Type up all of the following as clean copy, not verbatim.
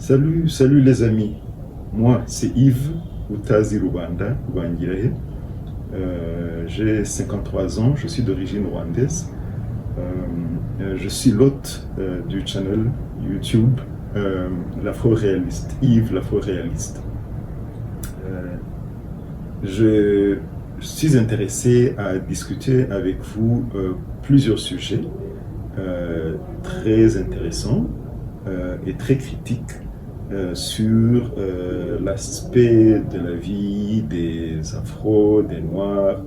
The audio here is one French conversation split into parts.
Salut les amis. Moi, c'est Yves Utazi Rubanda, Rubangirahe. J'ai 53 ans, je suis d'origine rwandaise. Je suis l'hôte du channel YouTube l'Afro-Réaliste, Yves l'Afro-Réaliste. Je suis intéressé à discuter avec vous plusieurs sujets très intéressants et très critiques sur l'aspect de la vie des Afro, des Noirs,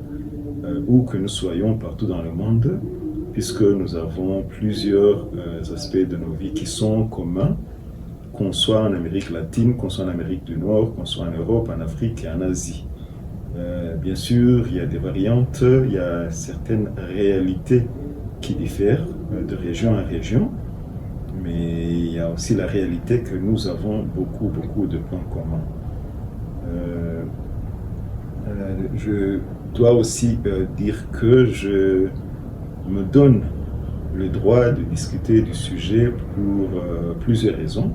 où que nous soyons partout dans le monde, puisque nous avons plusieurs aspects de nos vies qui sont communs, qu'on soit en Amérique latine, qu'on soit en Amérique du Nord, qu'on soit en Europe, en Afrique et en Asie. Bien sûr, il y a des variantes, il y a certaines réalités qui diffèrent de région en région, mais il y a aussi la réalité que nous avons beaucoup de points communs. Je dois aussi dire que je me donne le droit de discuter du sujet pour plusieurs raisons.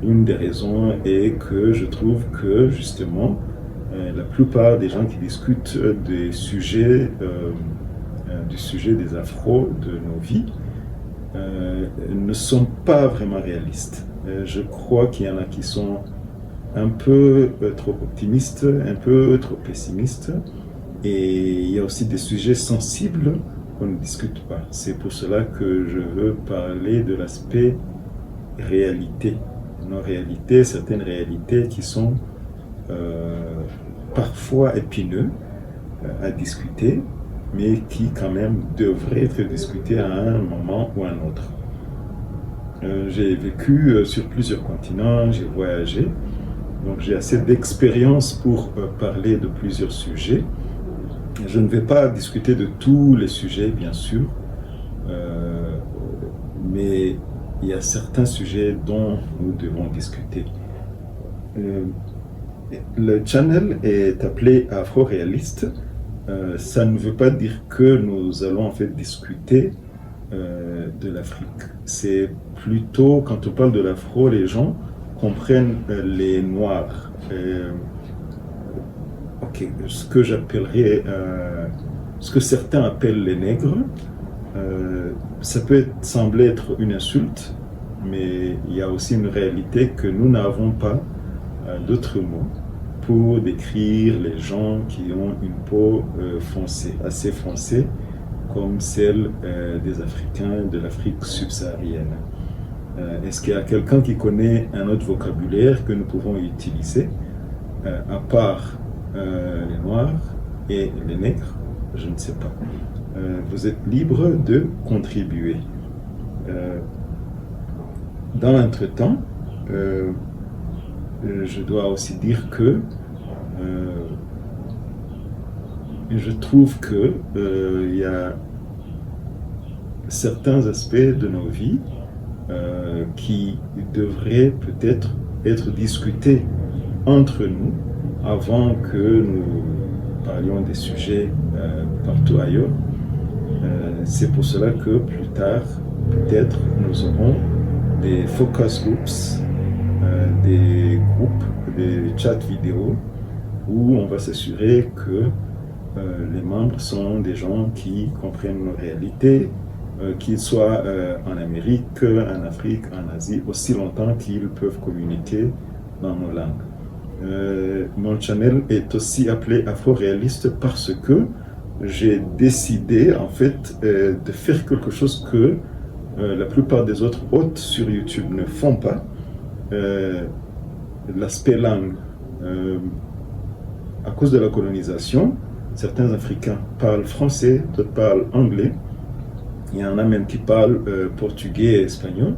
Une des raisons est que je trouve que justement la plupart des gens qui discutent du sujet des Afro, de nos vies, ne sont pas vraiment réalistes. Je crois qu'il y en a qui sont un peu trop optimistes, un peu trop pessimistes, et il y a aussi des sujets sensibles qu'on ne discute pas. C'est pour cela que je veux parler de l'aspect réalité. Nos réalités, certaines réalités qui sont parfois épineux à discuter, mais qui quand même devraient être discutées à un moment ou à un autre. J'ai vécu sur plusieurs continents, j'ai voyagé, donc j'ai assez d'expérience pour parler de plusieurs sujets. Je ne vais pas discuter de tous les sujets, bien sûr, mais il y a certains sujets dont nous devons discuter. Le channel est appelé Afro-Réaliste. Ça ne veut pas dire que nous allons en fait discuter de l'Afrique. C'est plutôt, quand on parle de l'Afro, les gens comprennent les Noirs. Ce que j'appellerais, ce que certains appellent les nègres, ça peut sembler être une insulte, mais il y a aussi une réalité que nous n'avons pas d'autres mots pour décrire les gens qui ont une peau foncée, assez foncée, comme celle des Africains de l'Afrique subsaharienne. Est-ce qu'il y a quelqu'un qui connaît un autre vocabulaire que nous pouvons utiliser, à part les Noirs et les Nègres? Je ne sais pas. Vous êtes libre de contribuer. Dans l'entretemps, je dois aussi dire que je trouve que il y a certains aspects de nos vies qui devraient peut-être être discutés entre nous avant que nous parlions des sujets partout ailleurs. C'est pour cela que plus tard, peut-être, nous aurons des focus groups, des groupes, des chats vidéo, où on va s'assurer que les membres sont des gens qui comprennent nos réalités, qu'ils soient en Amérique, en Afrique, en Asie, aussi longtemps qu'ils peuvent communiquer dans nos langues. Mon channel est aussi appelé Afro-Réaliste parce que j'ai décidé en fait de faire quelque chose que la plupart des autres hôtes sur YouTube ne font pas. L'aspect langue. À cause de la colonisation, certains Africains parlent français, d'autres parlent anglais. Il y en a même qui parlent portugais et espagnol.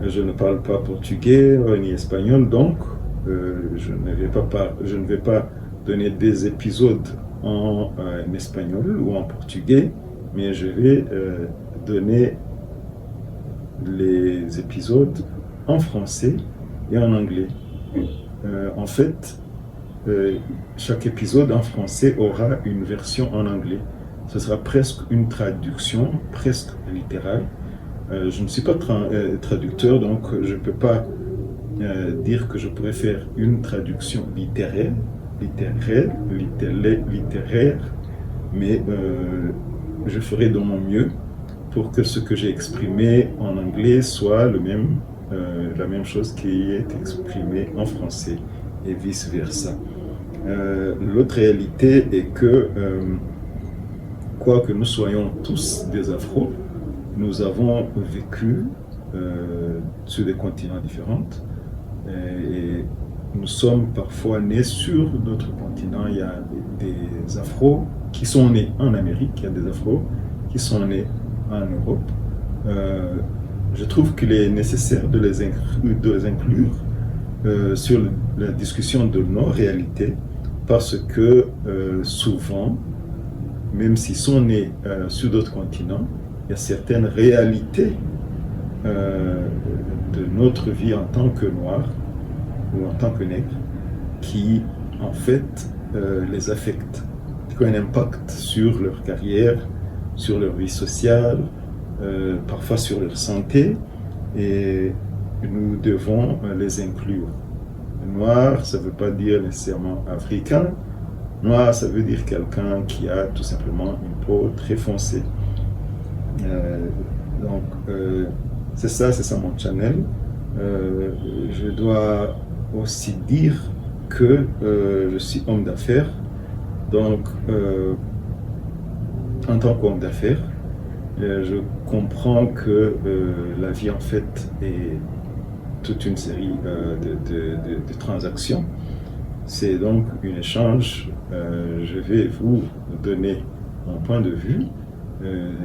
Je ne parle pas portugais ni espagnol, donc je ne vais pas donner des épisodes en espagnol ou en portugais, mais je vais donner les épisodes en français et en anglais. En fait, chaque épisode en français aura une version en anglais. Ce sera presque une traduction, presque littérale, Je ne suis pas traducteur, donc je ne peux pas dire que je pourrais faire une traduction littéraire, mais je ferai de mon mieux pour que ce que j'ai exprimé en anglais soit la même chose qui est exprimée en français et vice-versa. L'autre réalité est que, quoique nous soyons tous des Afros, nous avons vécu sur des continents différents et nous sommes parfois nés sur notre continent. Il y a des Afros qui sont nés en Amérique, il y a des Afros qui sont nés en Europe. Je trouve qu'il est nécessaire de les inclure sur la discussion de nos réalités parce que souvent, même s'ils sont nés sur d'autres continents, il y a certaines réalités de notre vie en tant que Noirs ou en tant que Nègres qui, en fait, les affectent, qui ont un impact sur leur carrière, sur leur vie sociale, parfois sur leur santé, et nous devons les inclure. Noir, ça ne veut pas dire nécessairement africain. Noir, ça veut dire quelqu'un qui a tout simplement une peau très foncée. Donc, c'est ça mon channel. Je dois aussi dire que je suis homme d'affaires. Donc, en tant qu'homme d'affaires, je comprends que la vie, en fait, est toute une série de transactions. C'est donc un échange. Je vais vous donner mon point de vue.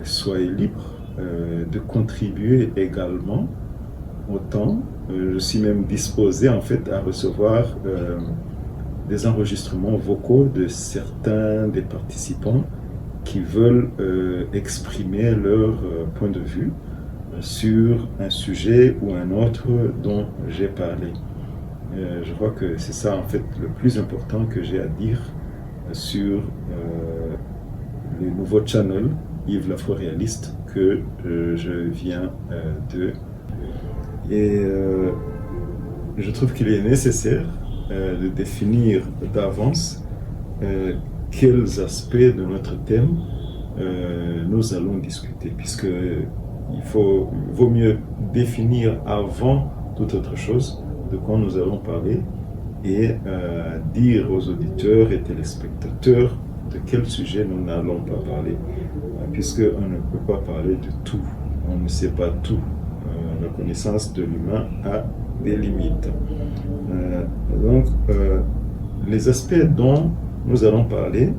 Soyez libre de contribuer également autant. Je suis même disposé en fait à recevoir des enregistrements vocaux de certains des participants qui veulent exprimer leur point de vue sur un sujet ou un autre dont j'ai parlé. Je crois que c'est ça en fait le plus important que j'ai à dire sur le nouveau channel Yves l'Afro-Réaliste que je viens de. Et je trouve qu'il est nécessaire de définir d'avance quels aspects de notre thème nous allons discuter, puisque vaut mieux définir avant toute autre chose de quoi nous allons parler et dire aux auditeurs et téléspectateurs de quel sujet nous n'allons pas parler, puisqu'on ne peut pas parler de tout, on ne sait pas tout. La connaissance de l'humain a des limites. Donc, les aspects dont nous allons parler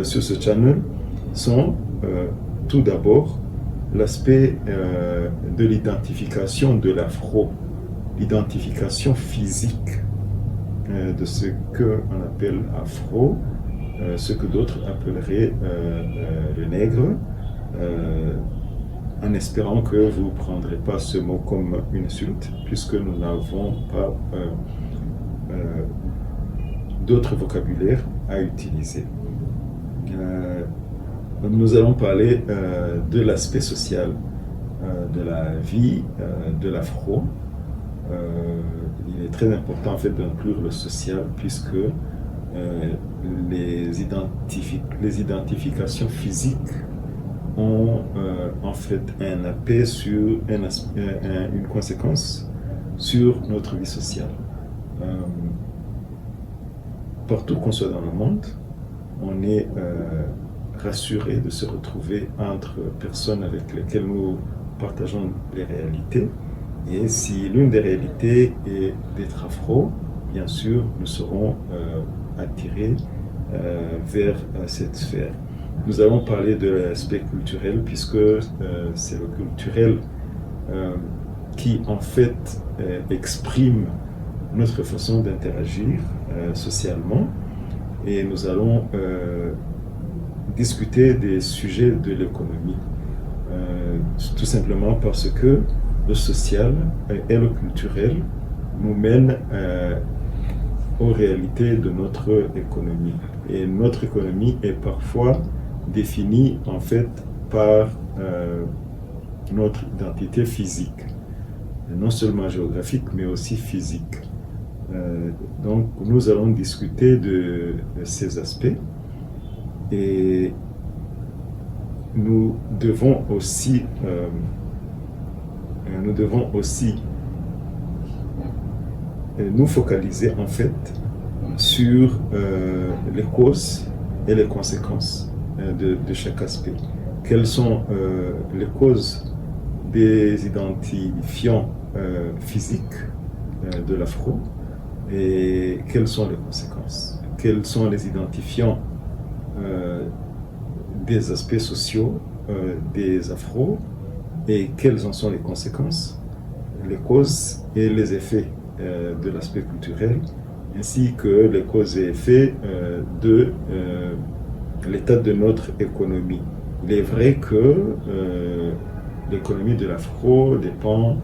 sur ce channel sont tout d'abord l'aspect de l'identification de l'afro, l'identification physique de ce qu'on appelle afro, ce que d'autres appelleraient le nègre, en espérant que vous ne prendrez pas ce mot comme une insulte, puisque nous n'avons pas d'autres vocabulaires à utiliser. Nous allons parler de l'aspect social de la vie de l'afro. Il est très important en fait d'inclure le social, puisque les identifications physiques ont en fait un appel sur une conséquence sur notre vie sociale. Partout qu'on soit dans le monde, on est rassuré de se retrouver entre personnes avec lesquelles nous partageons les réalités. Et si l'une des réalités est d'être afro, bien sûr, nous serons attirés vers cette sphère. Nous allons parler de l'aspect culturel, puisque c'est le culturel qui, en fait, exprime notre façon d'interagir socialement. Et nous allons discuter des sujets de l'économie, tout simplement parce que le social et le culturel nous mènent aux réalités de notre économie. Et notre économie est parfois définie en fait par notre identité physique, non seulement géographique, mais aussi physique. Donc, nous allons discuter de ces aspects et nous devons aussi nous focaliser en fait sur les causes et les conséquences de chaque aspect. Quelles sont les causes des identifiants physiques de l'afro et quelles sont les conséquences? Quels sont les identifiants des aspects sociaux des afros et quelles en sont les conséquences, les causes et les effets de l'aspect culturel, ainsi que les causes et effets de l'état de notre économie. Il est vrai que l'économie de l'afro dépend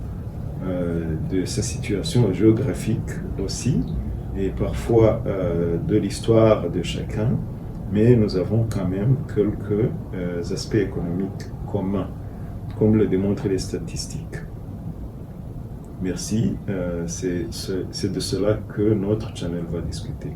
de sa situation géographique aussi, et parfois de l'histoire de chacun, mais nous avons quand même quelques aspects économiques communs, comme le démontrent les statistiques. Merci, c'est de cela que notre channel va discuter.